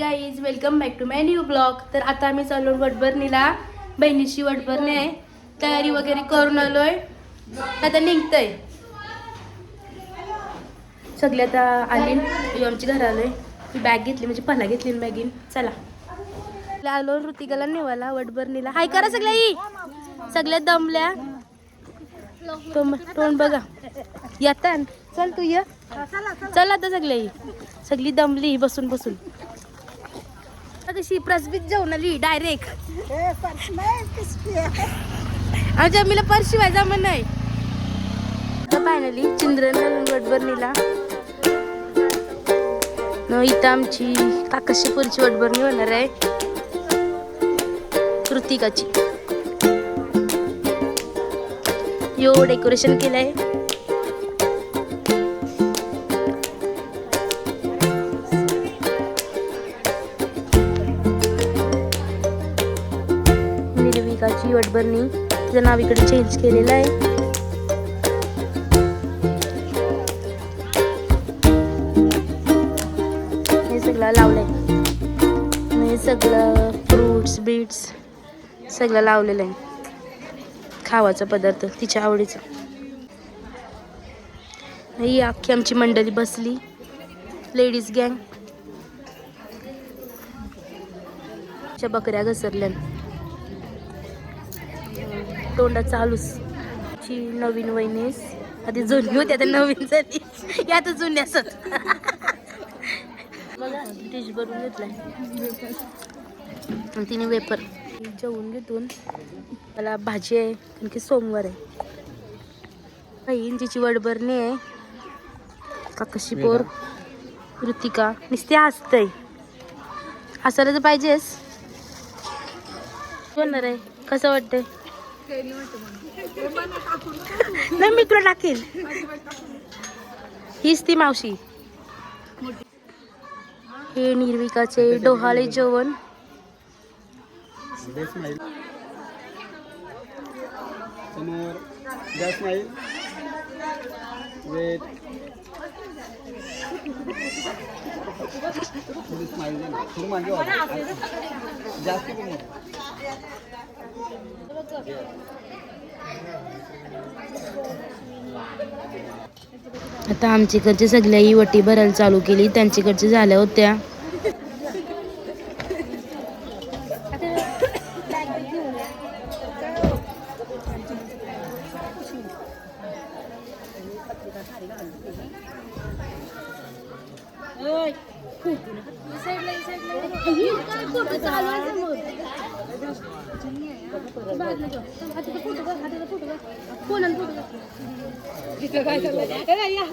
Guys welcome back to my new blog. तर आता आम्ही चाललो वटभरणीला. बहिणीची वटभरणी आहे, तयारी वगैरे करून आलोय. आता निघतंय सगळे. आता आली आमची घर आलोय. मी बॅग घेतली, म्हणजे पहला घेतली बॅगीन. चला आलो ऋतिकाला नेवाला वटभरणीला. हाय करा सगळ्या दमल्या. तोंड बघा येतात. चल तू ये. चल आता सगळी दमली बसून बसून. कशी प्रसबीत जाऊन आली डायरेक्ट. अच्छा मीला पर्स शिवायचा म्हण नाही. फायनली चिंद्रन वटभरणीला. इथं आमची काकाशीपूरची वटभरणी होणार आहे, ऋतिकाची. यो डेकोरेशन केलंय. निर्विकाची वटभरणी, तिचं नाव इकडे चेंज केलेलं आहे. हे सगळं लावलंय. हे सगळं फ्रूट्स बीट्स सगळं लावलेलं आहे. खावाचा पदार्थ तिच्या आवडीचा. ही अख्खी आमची मंडळी बसली, लेडीज गँग. बकऱ्या घसरल्या. तोंडा चालूच. ची नवीन वहिनीस. आधी जुनी होती, आता नवीन झाली. यात जुन्या असत. बघा डिश भरून घेतलाय. तिने वेपर जेवून घेतून. मला भाजी आहे, आणखी सोमवार आहे. तिची वडभरणी आहे. काकाशीपोर ऋतिका नुसती हसतय. हसायला तर पाहिजेस. होणार आहे. कसं वाटतंय? नाही मी तुला टाकेल. हीच ती मावशी. हे निर्विकाचे डोहाळे जेवण. समोर गॅस नाही वेट स्माइल थोडी मागे जास्त कमी. आता आमच्याकडचे सगळ्याही वटी भरायला चालू केली. त्यांच्याकडचे झाल्या होत्या.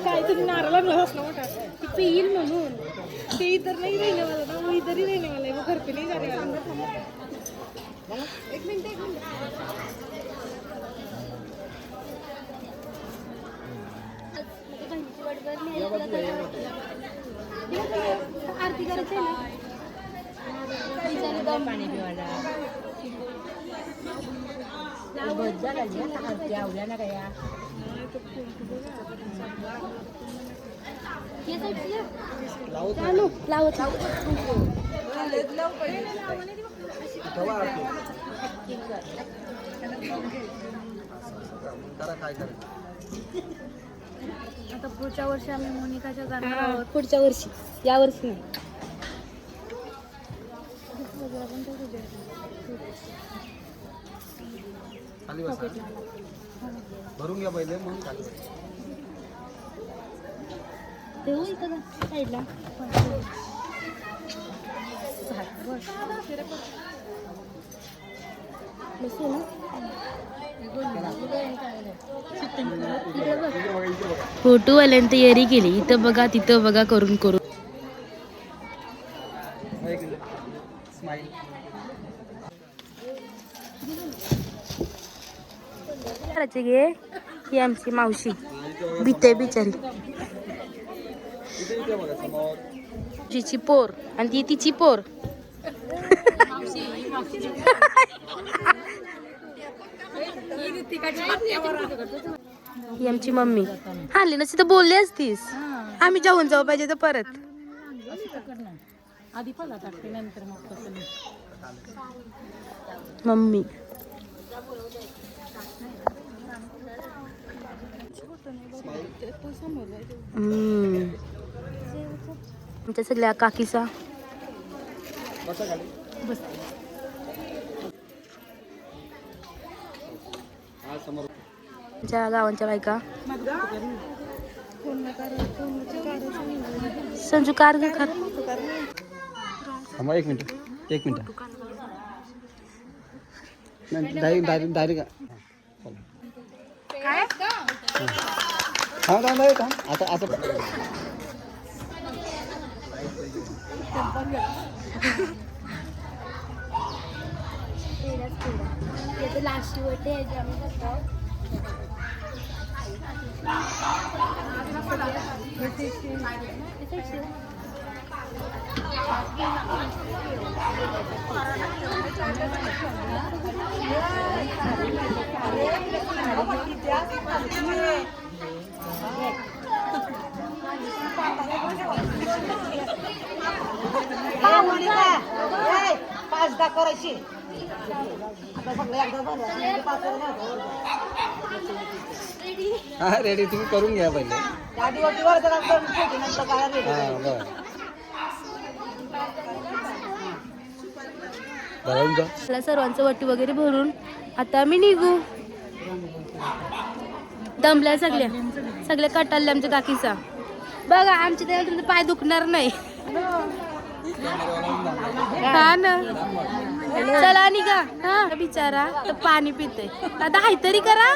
काय तुम्ही नारा लागला असला मोठा येईल म्हणून. ते इतर नाही राहिले मला ना, मग इतरही राहिले मला. मग घरपे नाही झाले. एक मिनिट आरती करायची ना. पाणी पिवायला आवल्या ना काय. आता पुढच्या वर्षी आम्ही मोनिकाच्या जाणार आहोत. पुढच्या वर्षी, या वर्षी नाही. खाली बसा. भरून घ्या पहिले मग खाली. देऊ इथं साईडला. फोटोवाल्यानं तयारी केली. इथं बघा तिथं बघा करून करून. स्माइल. घे ही आमची मावशी. भीते बिचारी. जिची पोर आणि ती तिची पोर. ही आमची मम्मी. हाली नसती तर बोलली असतीस. आम्ही जेवून जाऊ पाहिजे तर परत. आधी फला टाकते नंतर मग कसं नाही. मम्मी आमच्या सगळ्या काकीचा बस आमच्या गावांच्या बायका संजू कार घे खात थांबा एक मिनिट डायरेक्ट थांब आता लास्ट वटे हा रेडी तुम्ही करून घ्या पहिले. हा बरं मला सर्वांचं वटी वगैरे भरून आता आम्ही निघू. दमल्या सगळ्या कटाळल्या आमच्या काकीचा. बघा आमच्या त्याला तुमचा पाय दुखणार नाही. हा ना चला निघा. हा बिचारा तर पाणी पिते. दादा हाय तरी करा.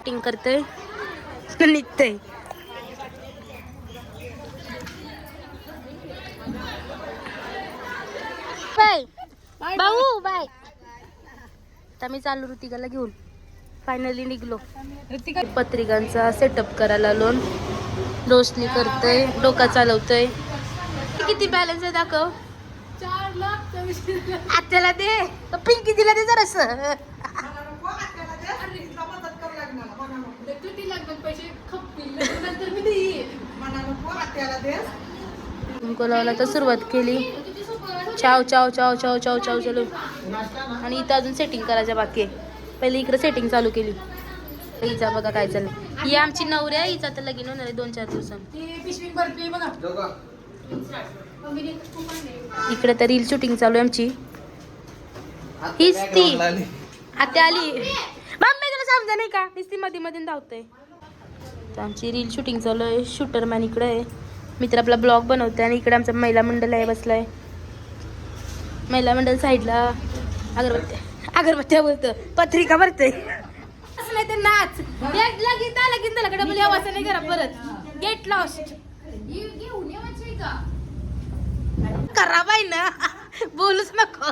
टिंग करते निघते. बाय भाऊ बाय. आता मी चालू ऋतिकाला घेऊन फायनली निघलो. पत्रिकांचा सेटअप करायला लोन रोशनी करतोय डोका चालवतोय. किती बॅलन्स आहे दाखव. 4,24,000. आत्याला दे पिंकी दिला दे जरास. लावला तर सुरुवात केली. चाव चाव चाव चाव चाव चाव चालू. आणि इथं अजून सेटिंग करायचं बाकी आहे. पहिले इकडे सेटिंग चालू केली. हिचा बघा काय चाललंय. ही आमची नवरी आहे. हिचा तर लगीन होणार आहे 2-4 दिवसांनी. इकडे तर रील शूटिंग चालू आहे आमची. हीच ती आता आली. मम्मी तुला समजा नाही का नुसती मध्ये मध्ये धावतंय. तर आमची रील शूटिंग चालू आहे. शूटरमॅन इकडे आहे. मित्र आपला ब्लॉग बनवतोय. आणि इकडे आमचा महिला मंडळ आहे बसलाय. महिला मंडळ साईडला अगरबत्त्या बोलतं पत्रिका भरतय. असं नाही ते नाच लगीन त्याला डबल यावाचं नाही करा परत. गेट लॉस्ट करा बाई ना बोलूच नको.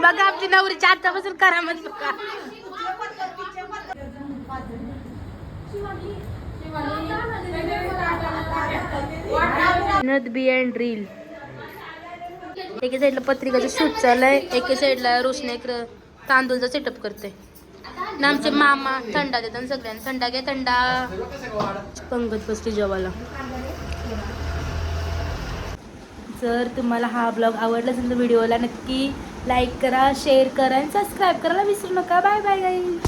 बघा आमची नवरीच्या आतापासून करा म्हणजे बघा. नथ बी अँड रील. एका साईडला पत्रिकाचं शूट चाललंय. एका साईडला रोशनी तांदूळचा सेटअप करते. ना आमचे मामा थंडा देतात सगळ्यांना. थंडा घ्या थंडा. पंगत बसली जेवायला. जर तुम्हाला हा ब्लॉग आवडला असेल तर व्हिडिओला नक्की लाईक करा शेअर करा आणि सबस्क्राईब करायला विसरू नका. Bye bye guys.